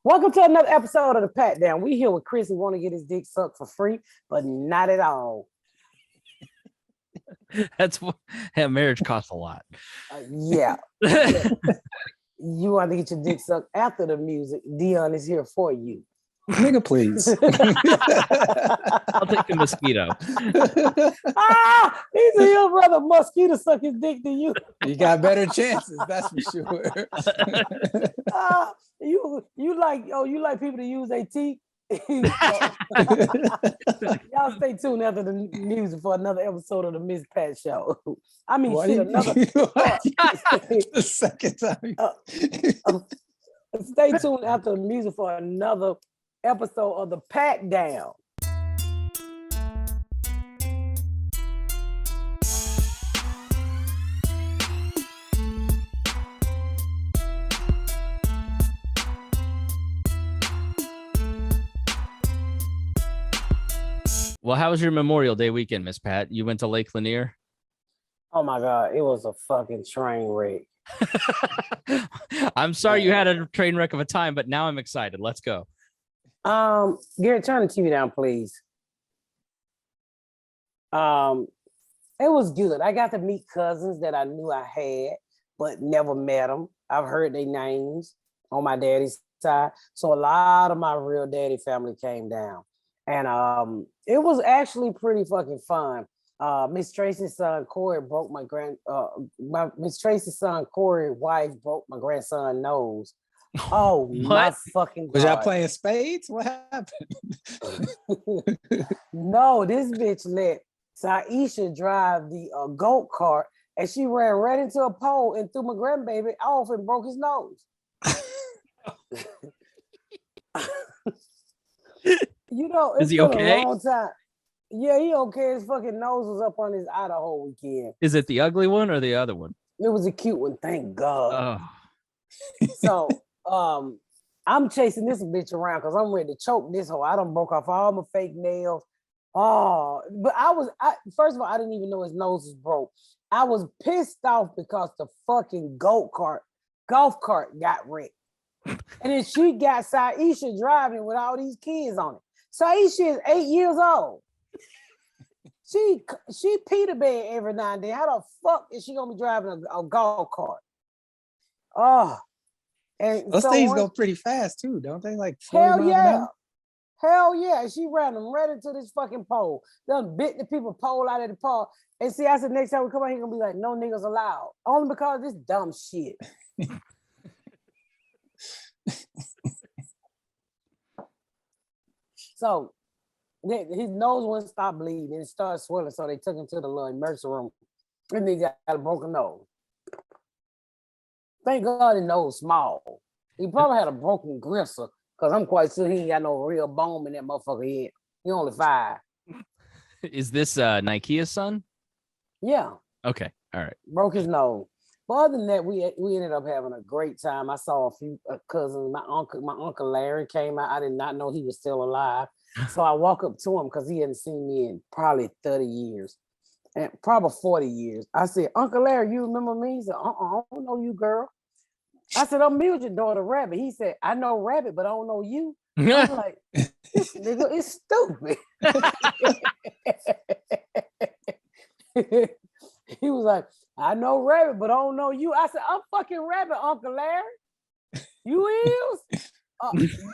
Welcome to another episode of the Pat Down. We here with Chris who want to get his dick sucked for free, but not at all. That's what marriage costs a lot. Yeah. You want to get your dick sucked after the music. Dion is here for you. Nigga, please. I'll take the mosquito. He's a your brother. Mosquito suck his dick to you. You got better chances, that's for sure. You like people to use their teeth. Y'all stay tuned after the music for another episode of the Miss Pat Show. I mean, the second time. Stay tuned after the music for another episode of the Pat Down. Well, how was your Memorial Day weekend, Miss Pat? You went to Lake Lanier? Oh my God, it was a fucking train wreck. I'm sorry you had a train wreck of a time, but now I'm excited. Let's go. Garrett, turn the TV down, please. It was good. I got to meet cousins that I knew I had, but never met them. I've heard their names on my daddy's side. So a lot of my real daddy family came down. And it was actually pretty fucking fun. Miss Tracy's son Corey broke Miss Tracy's son Corey's wife broke my grandson's nose. Oh my fucking God. Was y'all playing spades? What happened? No, this bitch let Saisha drive the goat cart and she ran right into a pole and threw my grandbaby off and broke his nose. You know, it's been a long time. Yeah, he okay. His fucking nose was up on his eye the whole weekend. Is it the ugly one or the other one? It was a cute one, thank God. Oh. So, I'm chasing this bitch around because I'm ready to choke this hoe. I done broke off all my fake nails. Oh, but first of all, I didn't even know his nose was broke. I was pissed off because the fucking golf cart got wrecked. And then she got Saisha driving with all these kids on it. Saisha is 8 years old. She Peter bed every now and then. How the fuck is she gonna be driving a golf cart? Oh, and those things go pretty fast too, don't they? Like 40 hell miles yeah, an hour? hell yeah. She ran them right into this fucking pole. Done bit the people pole out of the pole. And see, I said next time we come out, he gonna be like, no niggas allowed, only because of this dumb shit. So his nose wouldn't stop bleeding and it started swelling. So they took him to the little emergency room and he got a broken nose. Thank God his nose small. He probably had a broken gristle because I'm quite sure he ain't got no real bone in that motherfucker head. He only 5. Is this Nikea's son? Yeah. Okay. All right. Broke his nose. But other than that, we ended up having a great time. I saw a few cousins. My uncle Larry came out. I did not know he was still alive. So I walk up to him because he hadn't seen me in probably 30 years. And probably 40 years. I said, Uncle Larry, you remember me? He said, I don't know you, girl. I said, I'm Mildred's daughter, Rabbit. He said, I know Rabbit, but I don't know you. I'm like, this nigga is stupid. He was like, I know Rabbit, but I don't know you. I said, I'm fucking Rabbit, Uncle Larry. You is?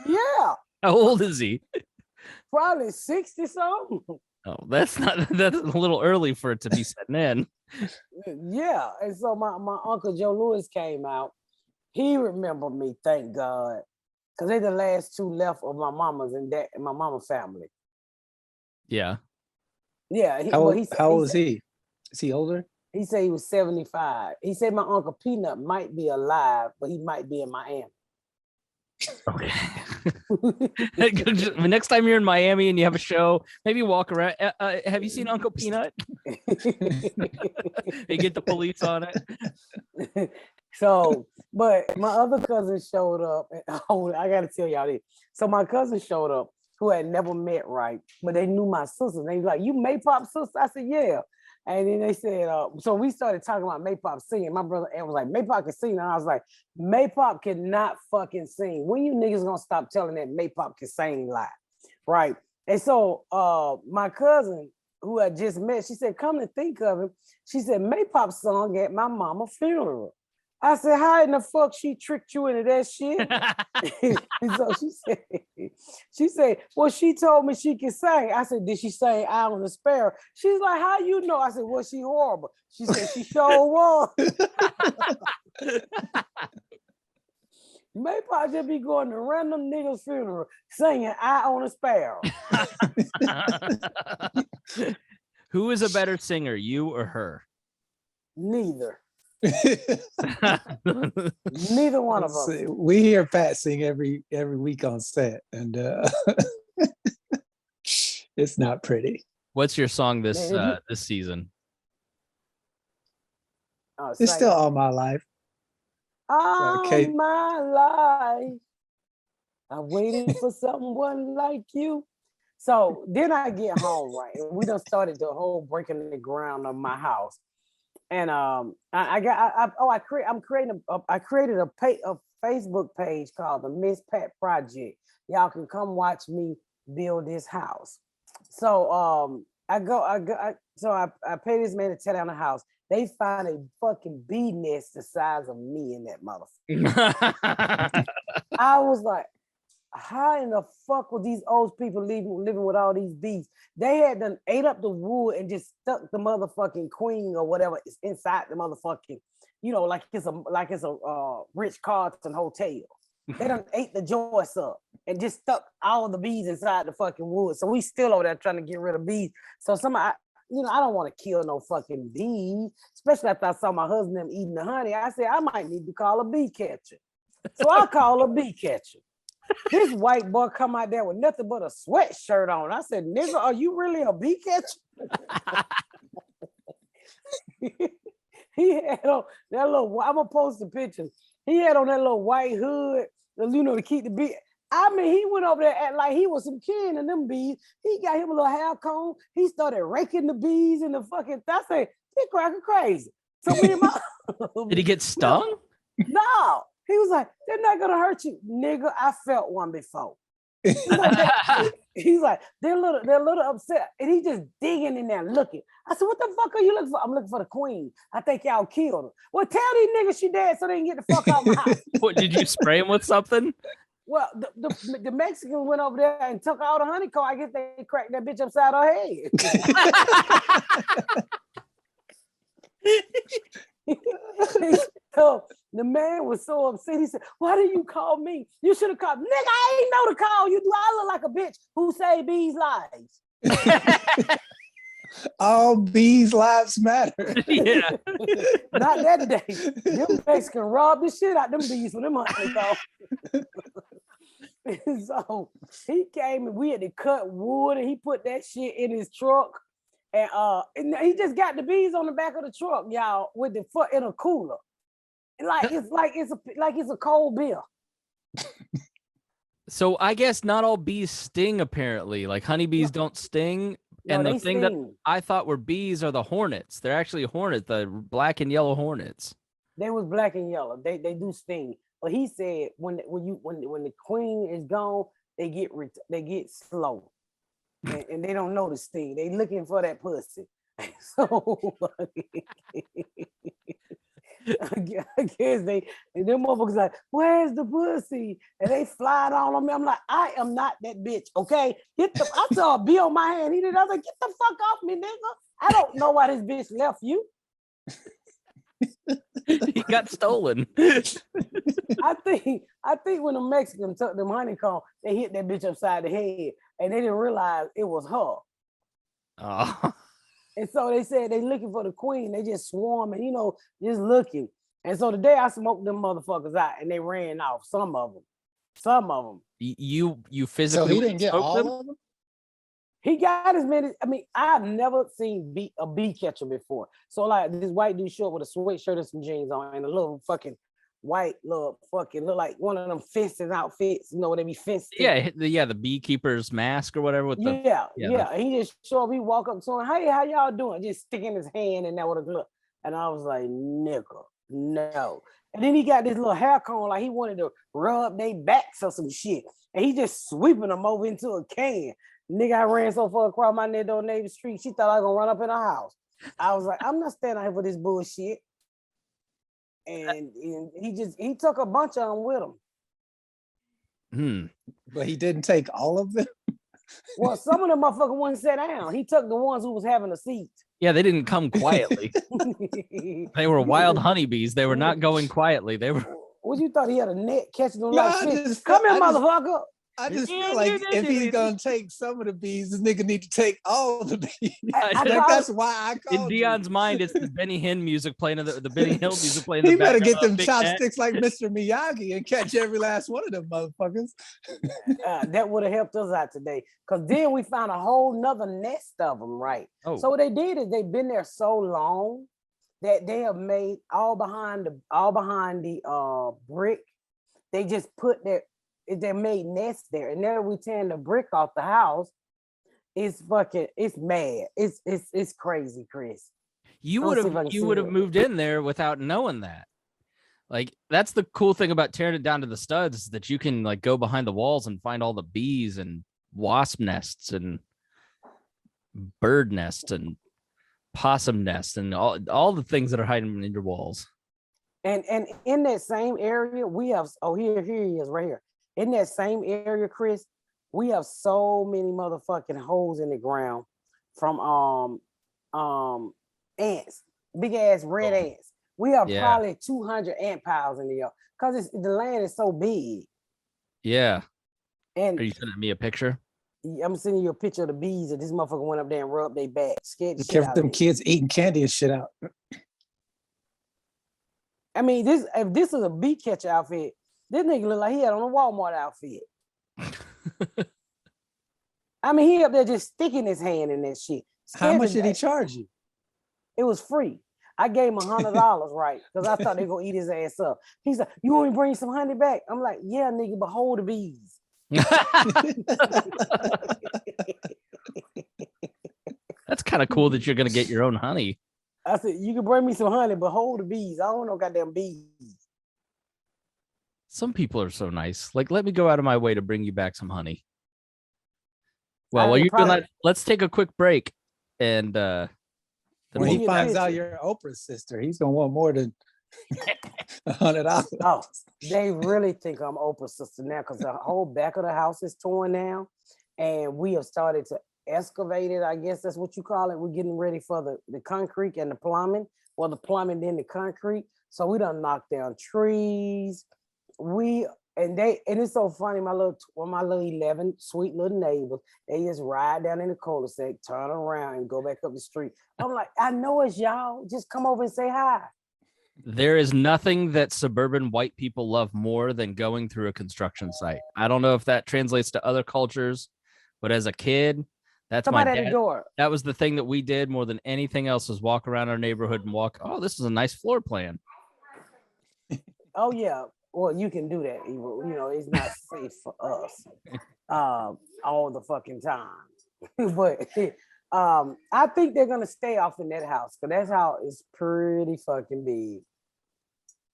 Yeah. How old is he? Probably 60 something. Oh, that's a little early for it to be setting in. Yeah. And so my Uncle Joe Lewis came out. He remembered me, thank God. Because they're the last 2 left of my mama's and my mama family. Yeah. Yeah. How old is he? Is he older? He said he was 75. He said my Uncle Peanut might be alive, but he might be in Miami. Okay. Next time you're in Miami and you have a show, maybe walk around. Have you seen Uncle Peanut? They get the police on it. So, but my other cousin showed up. Oh, I got to tell y'all this. So my cousin showed up who had never met, right? But they knew my sister. They was like, you Maypop's sister? I said, yeah. And then they said, so we started talking about Maypop singing. My brother Ed was like, Maypop can sing. And I was like, Maypop cannot fucking sing. When you niggas gonna stop telling that Maypop can sing live? Right. And so my cousin, who I just met, she said, come to think of it, she said, Maypop sung at my mama's funeral. I said, how in the fuck she tricked you into that shit? And so she said, well, she told me she could sing. I said, did she sing Eye on the Sparrow? She's like, how you know? I said, was she horrible? She said, she sure was. Maypop just be going to random niggas' funeral singing Eye on a Sparrow. Who is a better singer, you or her? Neither. Neither one of us. We hear Pat sing every week on set, and it's not pretty. What's your song this season? It's still All My Life. All my life, I waited for someone like you. So then I get home, right? And we done started the whole breaking the ground of my house. And I created a Facebook page called the Miss Pat Project. Y'all can come watch me build this house. So I pay this man to tear down the house. They find a fucking bee nest the size of me in that motherfucker. I was like, how in the fuck were these old people living with all these bees? They had done ate up the wood and just stuck the motherfucking queen or whatever is inside the motherfucking, like it's a Rich Carlton hotel. They done ate the joists up and just stuck all the bees inside the fucking wood. So we still over there trying to get rid of bees. So I don't want to kill no fucking bees, especially after I saw my husband them eating the honey. I said, I might need to call a bee catcher. So I call a bee catcher. This white boy come out there with nothing but a sweatshirt on. I said, nigga, are you really a bee catcher? He had on that little, I'm going to post the pictures. He had on that little white hood, to keep the bee. I mean, he went over there act like he was some king in them bees. He got him a little hair comb. He started raking the bees in the fucking, I said, he cracking crazy. So me and my Did he get stung? No. He was like, they're not gonna hurt you. Nigga, I felt one before. He's like, they're a little upset. And he just digging in there looking. I said, what the fuck are you looking for? I'm looking for the queen. I think y'all killed her. Well, tell these niggas she dead so they can get the fuck out of my house. What, did you spray him with something? Well, the Mexican went over there and took all the honeycomb. I guess they cracked that bitch upside her head. So the man was so upset. He said, why did you call me? You should have called. Nigga, I ain't know to call you. Do I look like a bitch who saved bees' lives? All bees' lives matter. Yeah. Not that day. Them Mexican robbed the shit out them bees for them honeycomb. So he came and we had to cut wood and he put that shit in his truck. And he just got the bees on the back of the truck, y'all, with the foot in a cooler. It's a cold beer. So I guess not all bees sting, apparently. Like honeybees don't sting. No, And the thing that sting. I thought were bees are the hornets. They're actually hornets, the black and yellow hornets. They was black and yellow. They do sting. But he said when the queen is gone, they get slow. And they don't know the sting. They looking for that pussy. So I guess them motherfuckers like, where's the pussy? And they flying all on me. I'm like, I am not that bitch, okay? I saw a bee on my hand. I was like, get the fuck off me, nigga. I don't know why this bitch left you. He got stolen. I think when the Mexicans took them honeycomb, they hit that bitch upside the head and they didn't realize it was her. Oh. And so they said they looking for the queen. They just swarming, just looking. And so today I smoked them motherfuckers out and they ran off. Some of them. You physically. So he didn't get all them? of them? He got as many. I mean, I've never seen a bee catcher before. So like this white dude showed with a sweatshirt and some jeans on and a little fucking white little fucking look like one of them fencing outfits. You know what they be fenced in. The beekeeper's mask or whatever with the yeah. He just show up. He walk up to him. Hey, how y'all doing? Just sticking his hand in there with a glove. And I was like, nigga, no. And then he got this little hair cone like he wanted to rub their backs or some shit. And he just sweeping them over into a can. Nigga, I ran so far across my next door neighbor street, she thought I was gonna run up in her house. I was like, I'm not standing here for this bullshit. And he took a bunch of them with him. But he didn't take all of them. Well, some of them motherfuckers wouldn't sit down. He took the ones who was having a seat. Yeah, they didn't come quietly. They were wild honeybees. They were not going quietly. They were. What you thought he had a net catching them like fish? Come here, motherfucker. I just feel like if he's gonna take some of the bees, this nigga need to take all the bees. That's why I called in Dion's mind, it's the Benny Hill music playing in the Benny Hill music playing. He better get them chopsticks like Mr. Miyagi and catch every last one of them motherfuckers. That would have helped us out today, because then we found a whole nother nest of them, right? Oh. So what they did is they've been there so long that they have made all behind the brick. They just put they made nests there, and then we tearing the brick off the house. It's mad. It's crazy, Chris. You would have moved in there without knowing that. Like, that's the cool thing about tearing it down to the studs, is that you can like go behind the walls and find all the bees and wasp nests and bird nests and possum nests and all the things that are hiding in your walls. And in that same area, we have here he is right here. In that same area, Chris, we have so many motherfucking holes in the ground from ants, big ass red ants. We have probably 200 ant piles in there because the land is so big. Yeah. And are you sending me a picture? I'm sending you a picture of the bees that this motherfucker went up there and rubbed their back. Scared the shit careful out them kids eating candy and shit out. I mean, if this is a bee catcher outfit, this nigga look like he had on a Walmart outfit. I mean, he up there just sticking his hand in that shit. How much did he charge you? It was free. I gave him $100, right? Because I thought they were gonna eat his ass up. He said, "You want me to bring some honey back?" I'm like, "Yeah, nigga, but hold the bees." That's kind of cool that you're gonna get your own honey. I said, "You can bring me some honey, but hold the bees. I don't know goddamn bees." Some people are so nice. Like, let me go out of my way to bring you back some honey. Well, while you're doing that, let's take a quick break. And when he finds out you're Oprah's sister, he's gonna want more than $100. Oh, they really think I'm Oprah's sister now, because the whole back of the house is torn down, and we have started to excavate it. I guess that's what you call it. We're getting ready for the concrete and the plumbing. Well, the plumbing, then the concrete. So we done knocked down trees. And it's so funny. My little 11 sweet little neighbors, they just ride down in the cul-de-sac, turn around, and go back up the street. I'm like, I know it's y'all. Just come over and say hi. There is nothing that suburban white people love more than going through a construction site. I don't know if that translates to other cultures, but as a kid, that's somebody my dad. At the door. That was the thing that we did more than anything else, was walk around our neighborhood and walk. Oh, this is a nice floor plan. Oh yeah. Well, you can do that. You know, it's not safe for us all the fucking time. But I think they're gonna stay off in that house, because that house is pretty fucking big.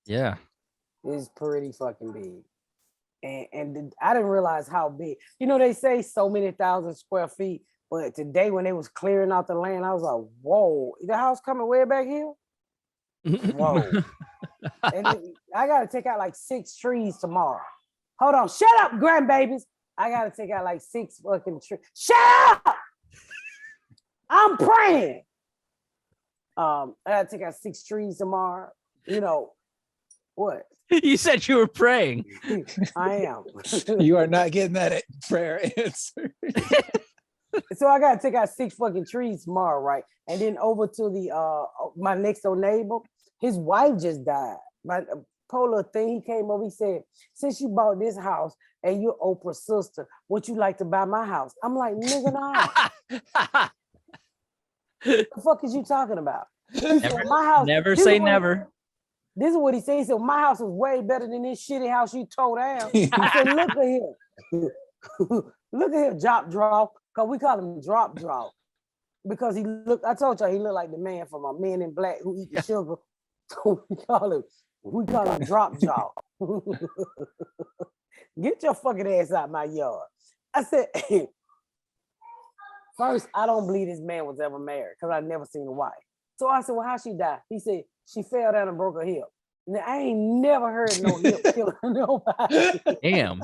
Yeah, it's pretty fucking big, and I didn't realize how big. You know, they say so many thousand square feet, but today when they was clearing out the land, I was like, "Whoa, the house coming way back here." Whoa. And I gotta take out like 6 trees tomorrow. Hold on, shut up, grandbabies. I gotta take out like 6 fucking trees. Shut up! I'm praying. I gotta take out 6 trees tomorrow. You know what? You said you were praying. I am. You are not getting that prayer answer. So I gotta take out 6 fucking trees tomorrow, right? And then over to the my next door neighbor, his wife just died. My polar thing, he came over, he said, "Since you bought this house and you're Oprah's sister, would you like to buy my house?" I'm like, "Nigga, no." What the fuck is you talking about? Never, my house. Never say never. This is what he said. He said, my house was way better than this shitty house you tore down. I said, look at him. Look at him, drop draw. Because we call him drop draw. Because I told y'all he looked like the man from a Men in Black who eat the sugar. So we call him drop jaw. Get your fucking ass out my yard. I said, first, I don't believe this man was ever married because I never seen a wife. So I said, well, how she died? He said, she fell down and broke her hip. Now, I ain't never heard no hip killing nobody. Damn.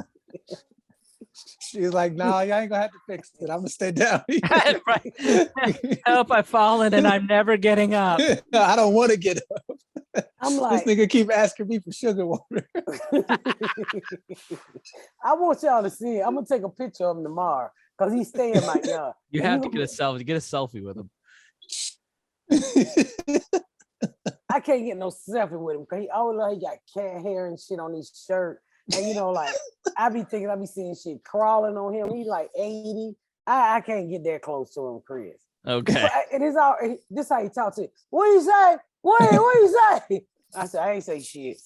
She was like, no, y'all ain't gonna have to fix it. I'm gonna stay down here. Right. Help, I've fallen and I'm never getting up. I don't want to get up. I'm like, this nigga keep asking me for sugar water. I want y'all to see it. I'm gonna take a picture of him tomorrow because he's staying in my yard. You have to get a selfie with him. I can't get no selfie with him because he always like he got cat hair and shit on his shirt. And like I be seeing shit crawling on him. He's like 80. I can't get that close to him, Chris. Okay. It is all this how he talks to you. What you say? What you say? I said, I ain't say shit.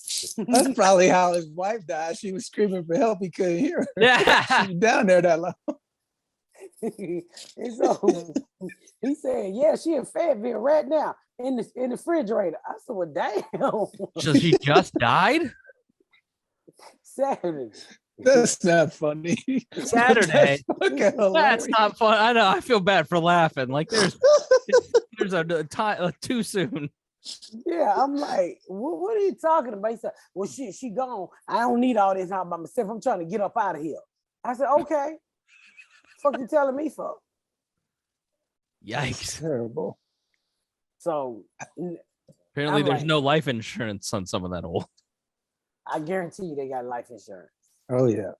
That's probably how his wife died. She was screaming for help. He couldn't hear her. Yeah. She was down there that long. And so he said, yeah, she in Fayetteville right now in the refrigerator. I said, well, damn. So she just died? Saturday. That's not funny. Saturday. That's not fun. I know. I feel bad for laughing. Like there's a time too soon. Yeah, I'm like, what are you talking about? He said, well, she gone. I don't need all this out by myself. I'm trying to get up out of here. I said, okay. Fuck you telling me for? Yikes. Terrible. So apparently there's no life insurance on some of that old. I guarantee you they got life insurance. Oh yeah.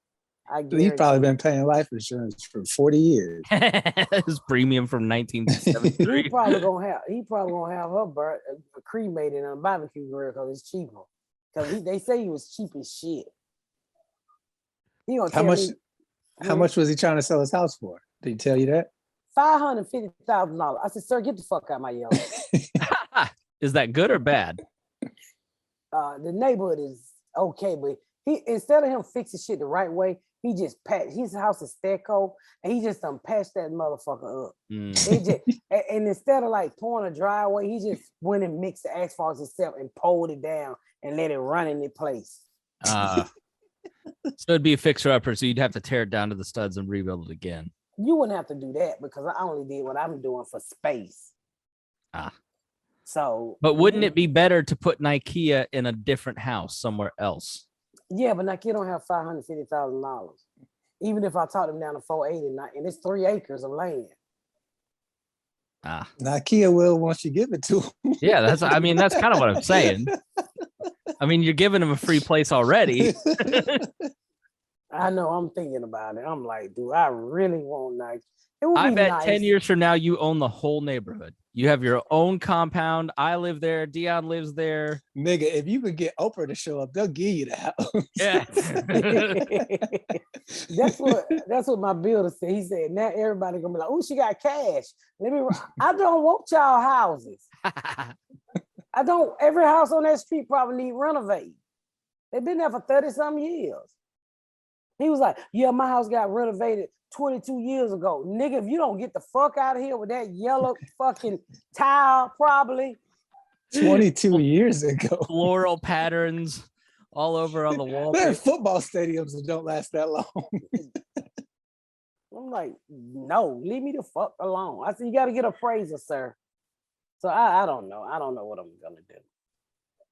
He's probably been paying life insurance for 40 years. His premium from 1973. He probably gonna have her cremated on a barbecue grill because it's cheaper. Because they say he was cheap as shit. He gonna how much was he trying to sell his house for? Did he tell you that? $550,000. I said, sir, get the fuck out of my yard. Is that good or bad? The neighborhood is okay, but he instead of him fixing shit the right way, he just patched his house is Steco, and he just patched that motherfucker up. And instead of like pouring a driveway, he just went and mixed the asphalt himself and pulled it down and let it run in its place. So it'd be a fixer-upper, so you'd have to tear it down to the studs and rebuild it again. You wouldn't have to do that because I only did what I'm doing for space. So, but wouldn't it be better to put Ikea in a different house somewhere else? Yeah, but Ikea don't have $550,000. Even if I talk them down to 480, and it's 3 acres of land. Ikea will once you give it to them. Yeah, that's kind of what I'm saying. I mean, you're giving them a free place already. I know. I'm thinking about it. I'm like, dude, I really want Nike. I bet 10 years from now, you own the whole neighborhood. You have your own compound. I live there. Dion lives there. Nigga, if you could get Oprah to show up, they'll give you the house. Yeah. That's what my builder said. He said, now everybody gonna be like, oh, she got cash. I don't want y'all houses. I don't. Every house on that street probably need renovating. They've been there for 30-some years. He was like, yeah, my house got renovated 22 years ago. Nigga, if you don't get the fuck out of here with that yellow fucking tile, probably. 22 years ago. Floral patterns all over on the wall. There are football stadiums that don't last that long. I'm like, no, leave me the fuck alone. I said, you got to get a appraiser, sir. So I don't know. I don't know what I'm going to do.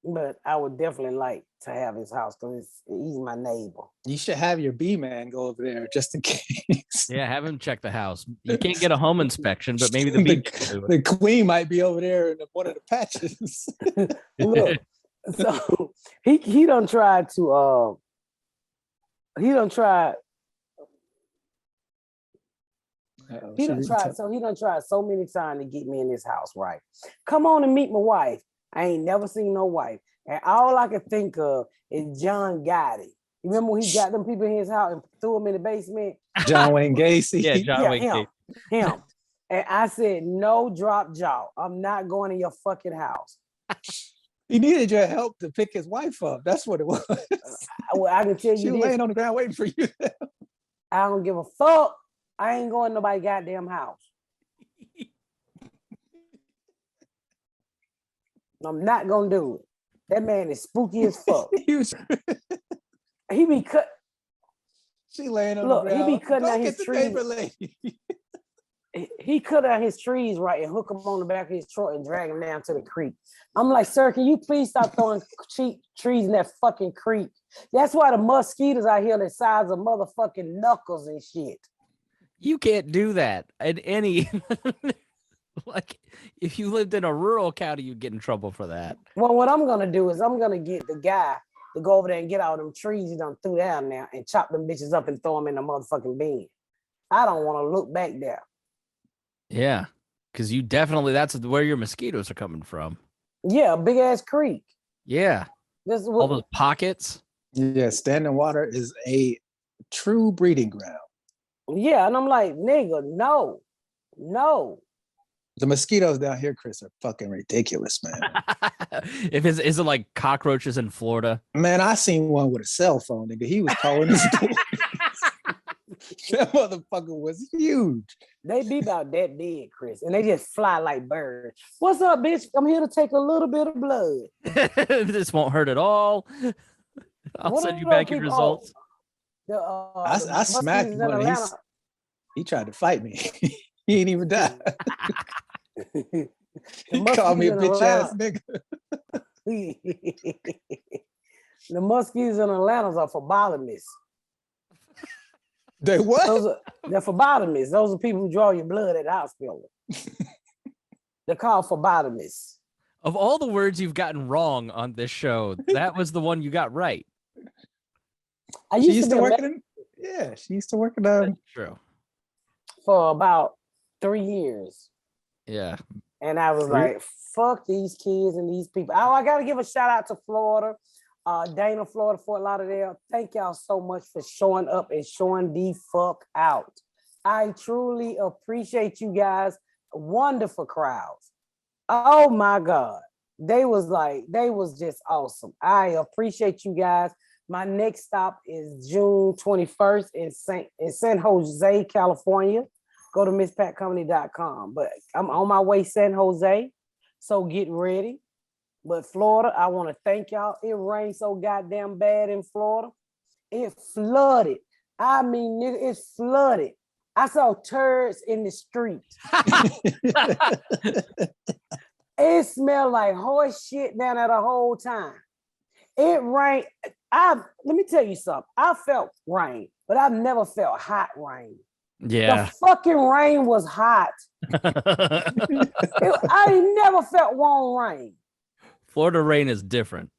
But I would definitely like to have his house because he's my neighbor. You should have your B-man go over there just in case. Yeah, have him check the house. You can't get a home inspection, but maybe the queen might be over there in one of the patches. Look, so he done tried to he done tried so many times to get me in this house, right? Come on and meet my wife. I ain't never seen no wife. And all I can think of is John Gotti. You remember when he got them people in his house and threw them in the basement? John Wayne Gacy. Yeah, John Wayne Gacy. Him. And I said, no drop jaw. I'm not going in your fucking house. He needed your help to pick his wife up. That's what it was. Well, I can tell you She was laying on the ground waiting for you. I don't give a fuck. I ain't going to nobody's goddamn house. I'm not gonna do it. That man is spooky as fuck. He be cut. She laying on the ground. He be cutting Go out get his the trees. paper lady. He cut out his trees right and hook them on the back of his truck and drag them down to the creek. I'm like, sir, can you please stop throwing cheap trees in that fucking creek? That's why the mosquitoes out here the size of motherfucking knuckles and shit. You can't do that at any. Like, if you lived in a rural county, you'd get in trouble for that. Well, what I'm gonna do is I'm gonna get the guy to go over there and get all them trees he done threw down there and chop them bitches up and throw them in the motherfucking bin. I don't want to look back there. Yeah, because you definitely, that's where your mosquitoes are coming from. Yeah, big ass creek. Yeah. This is all those pockets. Yeah, standing water is a true breeding ground. Yeah, and I'm like, nigga, no. The mosquitoes down here, Chris, are fucking ridiculous, man. Is it like cockroaches in Florida? Man, I seen one with a cell phone, nigga. He was calling his door. That motherfucker was huge. They be about that big, Chris, and they just fly like birds. What's up, bitch? I'm here to take a little bit of blood. This won't hurt at all. I'll send you back your results. I smacked one. He tried to fight me. He ain't even died. He called me a bitch ass nigga. The mosquitoes in Atlanta are phlebotomists. They what? They're phlebotomists. Those are people who draw your blood at the hospital. They're called phlebotomists. Of all the words you've gotten wrong on this show, that was the one you got right. She used to work in. Yeah, she used to work in. That's true. For about 3 years. Yeah. And I was like, fuck these kids and these people. Oh, I got to give a shout out to Florida, Dana, Florida, Fort Lauderdale. Thank y'all so much for showing up and showing the fuck out. I truly appreciate you guys. Wonderful crowds. Oh my God. They was just awesome. I appreciate you guys. My next stop is June 21st in San Jose, California. Go to misspatcomedy.com. But I'm on my way San Jose, so get ready. But Florida, I want to thank y'all. It rained so goddamn bad in Florida. It flooded. I mean, nigga, it's flooded. I saw turds in the street. It smelled like horse shit down there the whole time. It rained. Let me tell you something. I felt rain, but I've never felt hot rain. Yeah. The fucking rain was hot. I never felt warm rain. Florida rain is different.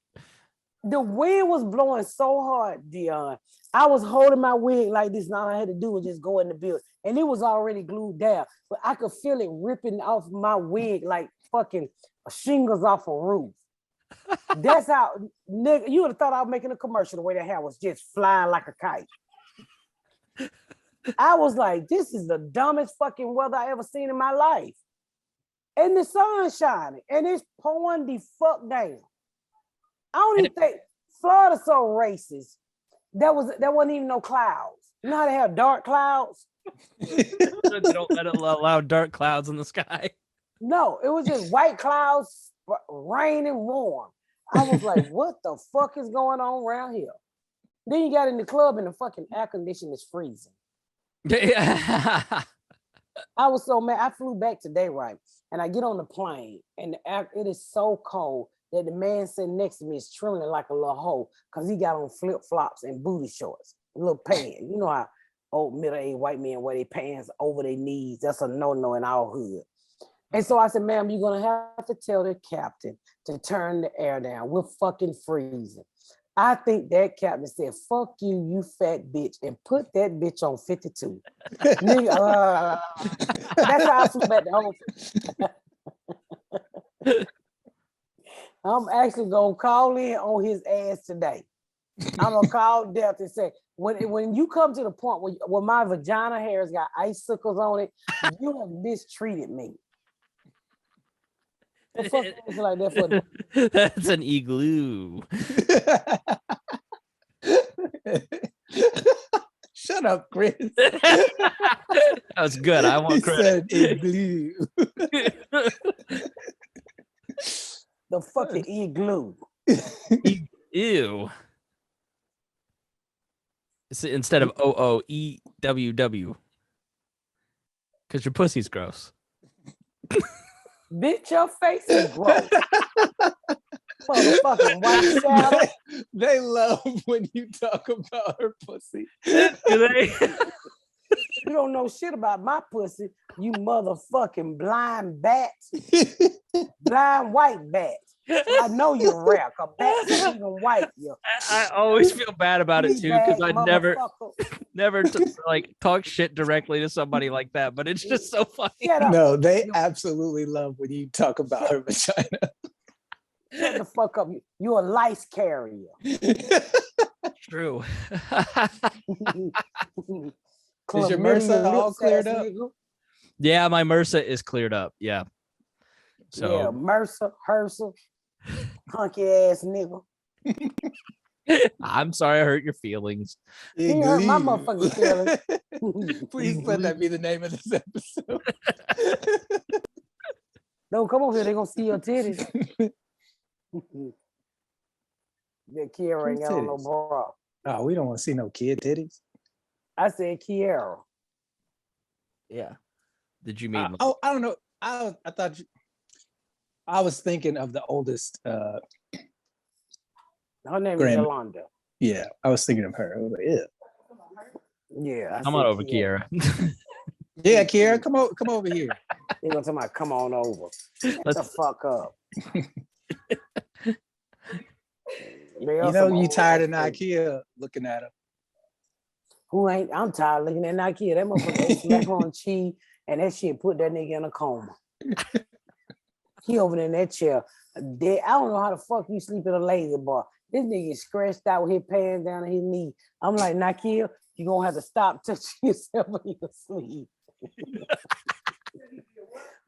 The wind was blowing so hard, Dion. I was holding my wig like this. And all I had to do was just go in the building. And it was already glued down. But I could feel it ripping off my wig like fucking shingles off a roof. That's how, nigga, you would have thought I was making a commercial the way that hair was just flying like a kite. I was like, this is the dumbest fucking weather I ever seen in my life. And the sun's shining and it's pouring the fuck down. I don't even think Florida's so racist. There wasn't even no clouds. You know how they have dark clouds? They don't allow dark clouds in the sky. No, it was just white clouds, rain and warm. I was like, what the fuck is going on around here? Then you got in the club and the fucking air conditioning is freezing. I was so mad. I flew back today, right? And I get on the plane and it is so cold that the man sitting next to me is trembling like a little hoe because he got on flip-flops and booty shorts, a little pants. You know how old middle-aged white men wear their pants over their knees. That's a no-no in our hood. And so I said, ma'am, you're going to have to tell the captain to turn the air down. We're fucking freezing. I think that captain said, fuck you, you fat bitch, and put that bitch on 52. Nigga, that's how I flew back to home. I'm actually going to call in on his ass today. I'm going to call Death and say, when you come to the point where my vagina hair has got icicles on it, you have mistreated me. The fuck is like that for? That's an igloo. Shut up, Chris. That was good. I want credit. Igloo. The fucking igloo. Ew. Instead of OOEWW. Because your pussy's gross. Bitch, your face is gross. Motherfucking white shadow. They love when you talk about her pussy. Do they? You don't know shit about my pussy, you motherfucking blind bat. Blind white bat. So I know you're rare, cause bats are even white. I always feel bad about it too, because I never like talk shit directly to somebody like that, but it's just so funny. No, they absolutely love when you talk about her vagina. Shut the fuck up. You're a lice carrier. True. Is your MRSA all cleared up? Yeah, my MRSA is cleared up. Yeah. So yeah, MRSA, HRSA, hunky ass nigga. I'm sorry I hurt your feelings. You hurt my motherfucking feelings. Please let that be the name of this episode. No, come over here. They're gonna see your titties. That Kiara ain't got on no bra. Oh, we don't want to see no kid titties. I said Kiara. Yeah. Did you mean? I don't know. I thought I was thinking of the oldest. Her name is Yolanda. Yeah, I was thinking of her. I was like, yeah. Come on over, Kiara. Yeah, Kiara, come over here. They're gonna tell me, come on over. Let's the fuck up. You know you tired of Ikea looking at him. Who ain't? I'm tired of looking at Ikea. That motherfucker ate macaroni and cheese, and that shit put that nigga in a coma. He over there in that chair. Dead. I don't know how the fuck you sleep in a lazy bar. This nigga is scratched out with his pants down to his knee. I'm like, Ikea, you're gonna have to stop touching yourself when you sleep.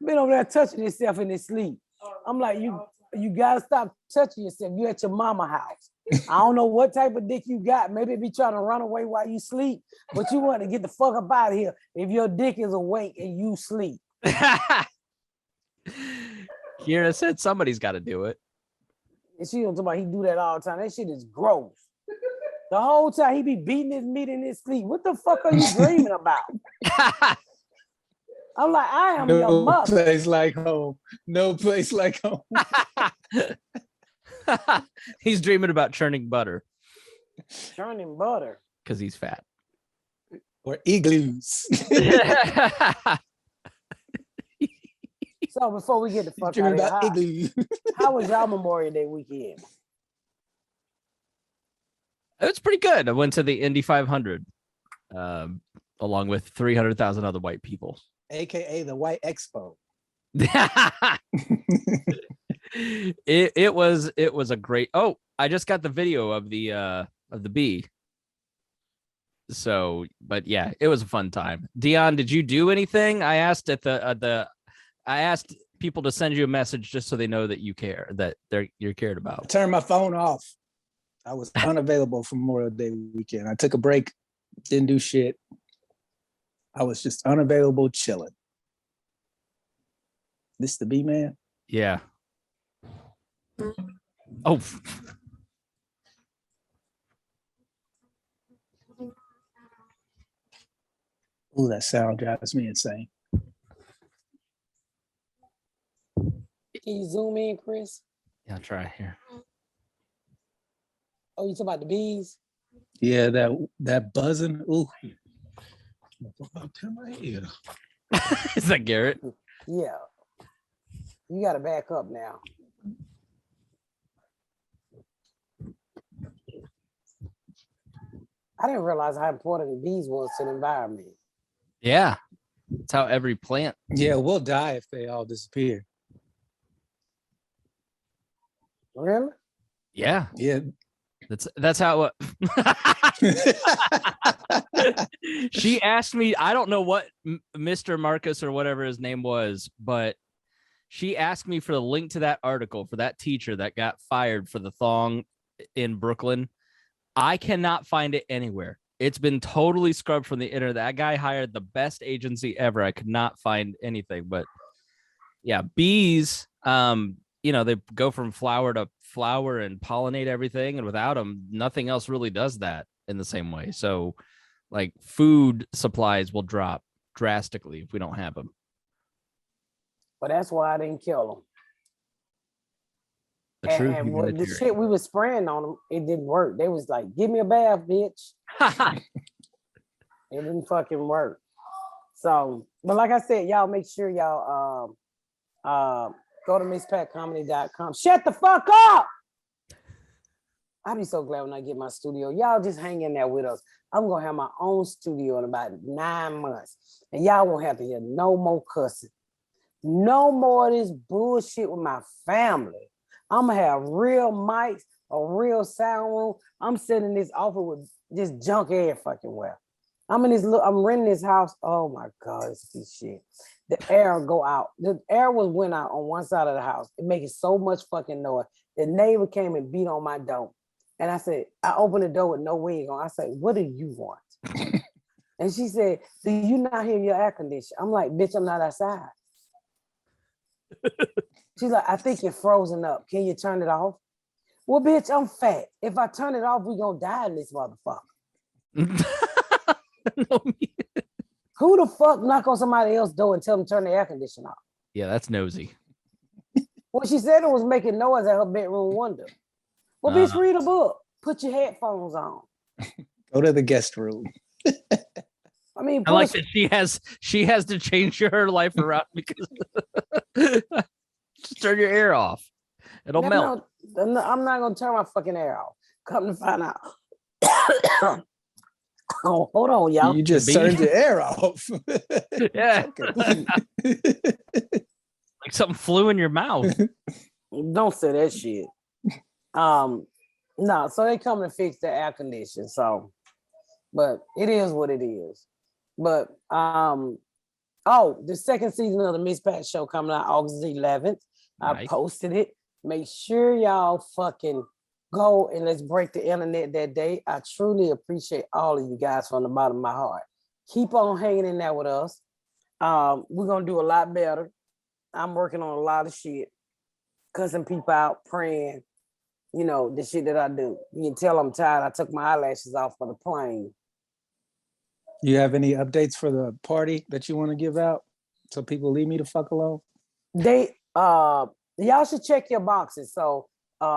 Been over there touching yourself in his sleep. I'm like, you gotta stop touching yourself. You at your mama house. I don't know what type of dick you got. Maybe it be trying to run away while you sleep, but you want to get the fuck up out of here if your dick is awake and you sleep. Kiera said somebody's got to do it. And she don't talk about he do that all the time. That shit is gross. The whole time he be beating his meat in his sleep. What the fuck are you dreaming about? I'm like, I am your mother. No place like home. No place like home. He's dreaming about churning butter. Churning butter. Because he's fat. Or igloos. So before we get the fuck out of here, how was y'all Memorial Day weekend? It was pretty good. I went to the Indy 500 along with 300,000 other white people. AKA the White Expo. It was a great. Oh, I just got the video of the bee. So, but yeah, it was a fun time. Dion, did you do anything? I asked I asked people to send you a message just so they know that you care, that you're cared about. I turned my phone off. I was unavailable for Memorial Day weekend. I took a break, didn't do shit. I was just unavailable, chilling. This the B man? Yeah. Oh. Ooh, that sound drives me insane. Can you zoom in, Chris? Yeah, I'll try here. Oh, you talking about the bees? Yeah, that buzzing. Ooh. Is that Garrett? Yeah. You got to back up now. I didn't realize how important the bees was to the environment. Yeah. That's how every plant. Yeah, we'll die if they all disappear. Really? Yeah. Yeah. That's how she asked me, I don't know what Mr. Marcus or whatever his name was, but She asked me for the link to that article for that teacher that got fired for the thong in Brooklyn. I cannot find it anywhere. It's been totally scrubbed from the internet. That guy hired the best agency ever. I could not find anything, but yeah, bees, they go from flower to flower and pollinate everything. And without them, nothing else really does that in the same way. So like food supplies will drop drastically if we don't have them. But that's why I didn't kill them. The true And the humanitarian. shit we was spraying on them, it didn't work. They was like, give me a bath, bitch. It didn't fucking work. So, but like I said, y'all make sure y'all go to misspatcomedy.com. Shut the fuck up. I'll be so glad when I get my studio. Y'all just hang in there with us. I'm gonna have my own studio in about 9 months. And y'all won't have to hear no more cussing. No more of this bullshit with my family. I'm gonna have real mics, a real sound room. I'm sitting in this office with this junk air fucking well. I'm renting this house. Oh my God, it's a piece of shit. The air go out. The air went out on one side of the house. It making so much fucking noise. The neighbor came and beat on my door. And I said, I opened the door with no wing on. I said, what do you want? And she said, do you not hear your air conditioner? I'm like, bitch, I'm not outside. She's like, I think you're frozen up. Can you turn it off? Well, bitch, I'm fat. If I turn it off, we gonna die in this motherfucker. Who the fuck knock on somebody else's door and tell them to turn the air conditioner off? Yeah, that's nosy. Well, she said it was making noise at her bedroom window. Well, bitch, read a book. Put your headphones on. Go to the guest room. I mean, I like that she has to change her life around because just turn your air off. It'll melt. No, I'm not gonna turn my fucking air off. Come to find out. Oh, hold on, y'all. You just turned your air off. Yeah. Like something flew in your mouth. Don't say that shit. No, so they come to fix the air condition. So, but it is what it is. But the second season of the Miss Pat Show coming out August 11th. Nice. I posted it. Make sure y'all fucking go and let's break the internet that day. I truly appreciate all of you guys from the bottom of my heart. Keep on hanging in there with us. We're gonna do a lot better. I'm working on a lot of shit, cussing people out, praying, the shit that I do. You can tell I'm tired. I took my eyelashes off for the plane. You have any updates for the party that you want to give out so people leave me the fuck alone? Y'all should check your boxes. So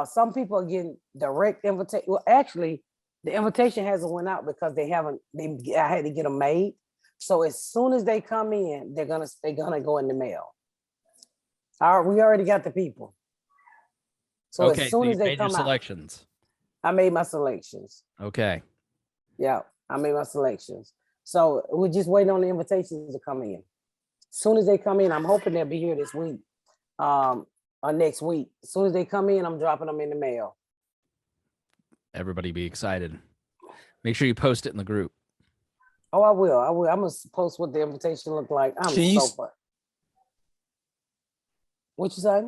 some people are getting direct invitation. Well, actually, the invitation hasn't went out because I had to get them made. So as soon as they come in, they're gonna go in the mail. All right, we already got the people. So okay, as soon as they come out, selections. I made my selections. Okay. Yeah, I made my selections. So we're just waiting on the invitations to come in. As soon as they come in, I'm hoping they'll be here this week. Or next week. As soon as they come in, I'm dropping them in the mail. Everybody be excited. Make sure you post it in the group. Oh, I will. I'm gonna post what the invitation look like. I'm so fun. What you say?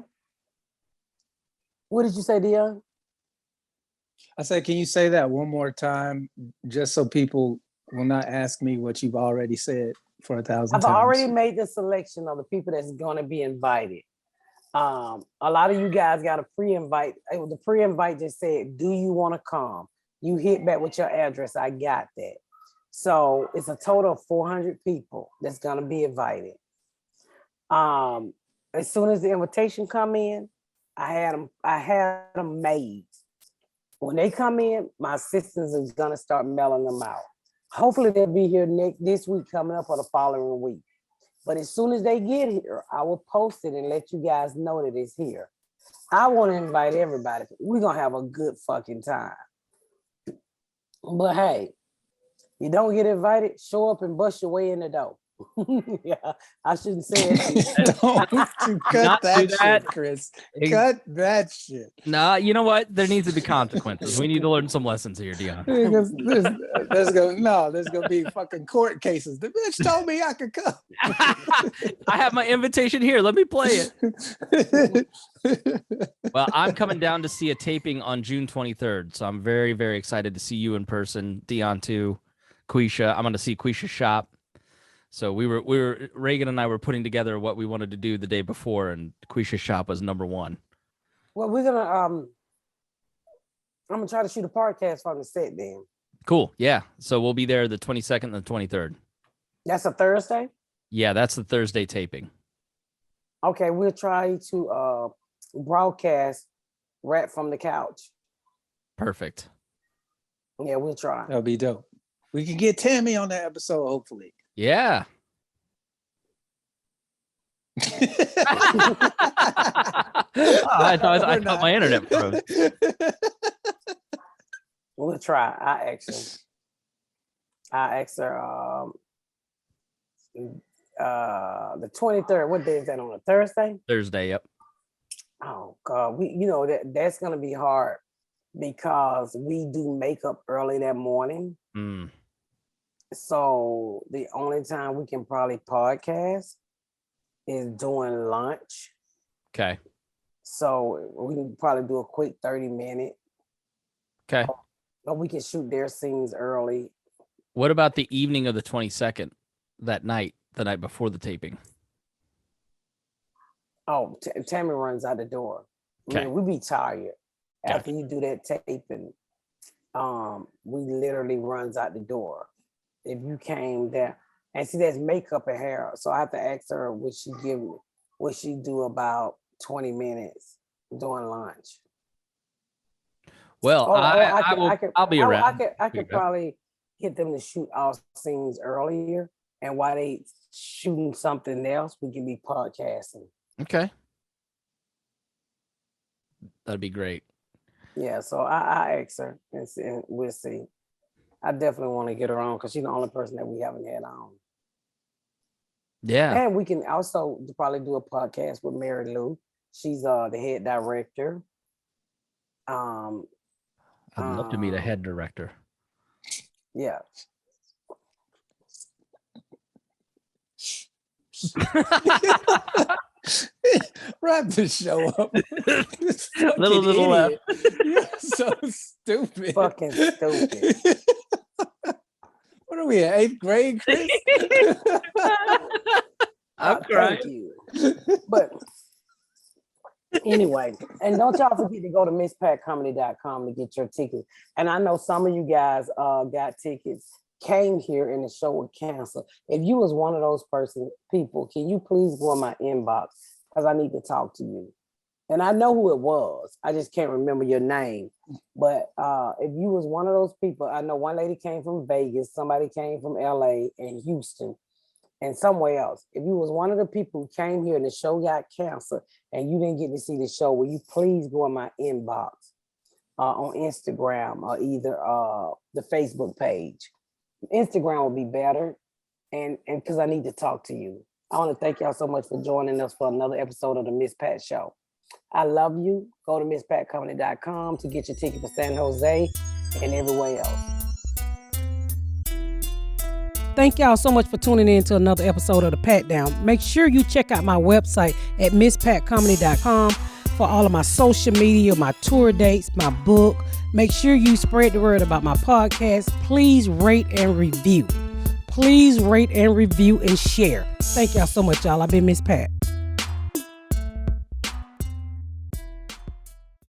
What did you say, Dion? I said, can you say that one more time, just so people will not ask me what you've already said for 1,000 times? I've already made the selection of the people that's going to be invited. A lot of you guys got a pre-invite. The pre-invite just said, do you want to come? You hit back with your address. I got that. So it's a total of 400 people that's going to be invited. As soon as the invitation come in, I had them made. When they come in, my assistants is going to start mailing them out. Hopefully they'll be here this week coming up or the following week. But as soon as they get here, I will post it and let you guys know that it's here. I want to invite everybody. We're going to have a good fucking time. But hey, you don't get invited, show up and bust your way in the door. Yeah, I shouldn't say it. Don't you cut Not do that that. shit, Chris. Cut that shit. Nah, you know what? There needs to be consequences. We need to learn some lessons here, Dion. There's gonna be fucking court cases. The bitch told me I could come. I have my invitation here. Let me play it. Well, I'm coming down to see a taping on June 23rd, so I'm very, very excited to see you in person. Dion too, Quisha. I'm going to see Quisha's shop. So we were Reagan and I were putting together what we wanted to do the day before, and Quisha's shop was number one. Well, we're gonna I'm gonna try to shoot a podcast from the set then. Cool. Yeah. So we'll be there the 22nd and the 23rd. That's a Thursday? Yeah, that's the Thursday taping. Okay, we'll try to broadcast Rap from the Couch. Perfect. Yeah, we'll try. That'll be dope. We can get Tammy on that episode, hopefully. Yeah. I thought my internet froze. We'll try. I asked her the 23rd. What day is that, on a Thursday? Thursday, yep. Oh God, that's gonna be hard because we do makeup early that morning. Mm. So the only time we can probably podcast is during lunch. Okay. So we can probably do a quick 30-minute. Okay. Or we can shoot their scenes early. What about the evening of the 22nd, that night, the night before the taping? Oh, Tammy runs out the door. Okay. Man, we be tired after you do that taping. We literally runs out the door. If you came there, and see, that's makeup and hair. So I have to ask her, would she do about 20 minutes during lunch? Well, I'll be around. I could probably get them to shoot our scenes earlier, and while they shooting something else, we can be podcasting. Okay. That'd be great. Yeah, so I asked her, and we'll see. I definitely want to get her on because she's the only person that we haven't had on. Yeah. And we can also probably do a podcast with Mary Lou. She's the head director. I'd love to meet a head director. Yeah. Wrap this show up. little left. You're so stupid. Fucking stupid. What are we at, 8th grade, Chris? I'm crying. Thank you. But anyway, and don't y'all forget to go to misspatcomedy.com to get your tickets. And I know some of you guys got tickets, came here and the show was canceled. If you was one of those people, can you please go in my inbox because I need to talk to you. And I know who it was. I just can't remember your name. But if you was one of those people, I know one lady came from Vegas, somebody came from LA and Houston and somewhere else. If you was one of the people who came here and the show got canceled and you didn't get to see the show, will you please go in my inbox on Instagram or either the Facebook page. Instagram would be better, and because I need to talk to you. I want to thank y'all so much for joining us for another episode of the Miss Pat Show. I love you. Go to misspatcomedy.com to get your ticket for San Jose and everywhere else. Thank y'all so much for tuning in to another episode of The Pat Down. Make sure you check out my website at misspatcomedy.com for all of my social media, my tour dates, my book. Make sure you spread the word about my podcast. Please rate and review. Please rate and review and share. Thank y'all so much, y'all. I've been Miss Pat.